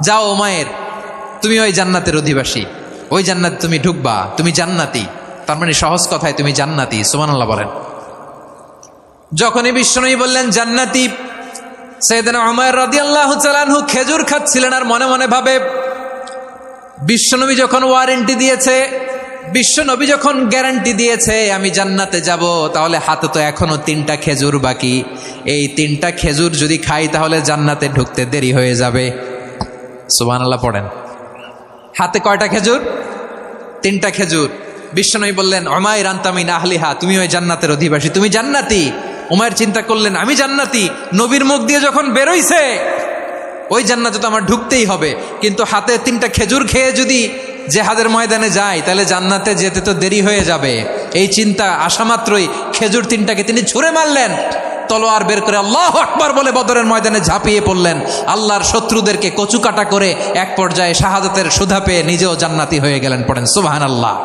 যাও উমাইর, তুমি ওই জান্নাতের অধিবাসী, ওই জান্নাতে তুমি ঢুকবা, তুমি জান্নাতি। তার মানে সহজ কথায় তুমি জান্নাতি। সুবহানাল্লাহ বলেন। যখনই বিশ্বনবী বললেন জান্নাতি, সাইয়েদনা উমাইর রাদিয়াল্লাহু তাআলা আনহু খেজুর খাচ্ছিলেন আর মনে মনে ভাবে, বিশ্বনবী যখন ওয়ারেন্টি দিয়েছে, বিশ্বনবী যখন গ্যারান্টি দিয়েছে আমি জান্নাতে যাব, তাহলে হাতে তো এখনো 3টা খেজুর বাকি। এই 3টা খেজুর যদি খাই তাহলে জান্নাতে ঢুকতে দেরি হয়ে যাবে। সুবহানাল্লাহ পড়েন। হাতে কয়টা খেজুর? 3টা খেজুর। বিশ্বনবী বললেন উমাইর আনতা মিন আহলিহা, তুমি ওই জান্নাতের অধিবাসী, তুমি জান্নাতি। উমাইর চিন্তা করলেন আমি জান্নাতি, নবীর মুখ দিয়ে যখন বেরোইছে ওই জান্নাতে তো আমার ঢুকতেই হবে, কিন্তু হাতে 3টা খেজুর খেয়ে যদি জেহাদের ময়দানে যাই তাহলে জান্নাতে যেতে তো দেরি হয়ে যাবে। এই চিন্তা আসা মাত্রই খেজুর 3টাকে তিনি ছুঁড়ে মারলেন, তলোয়ার বের করে আল্লাহু আকবার বলে বদরের ময়দানে ঝাঁপিয়ে পড়লেন। আল্লাহর শত্রুদেরকে কচুকাটা করে এক পর্যায়ে শাহাদাতের সুধা পেয়ে নিজেও জান্নাতি হয়ে গেলেন। পড়েন সুবহানাল্লাহ।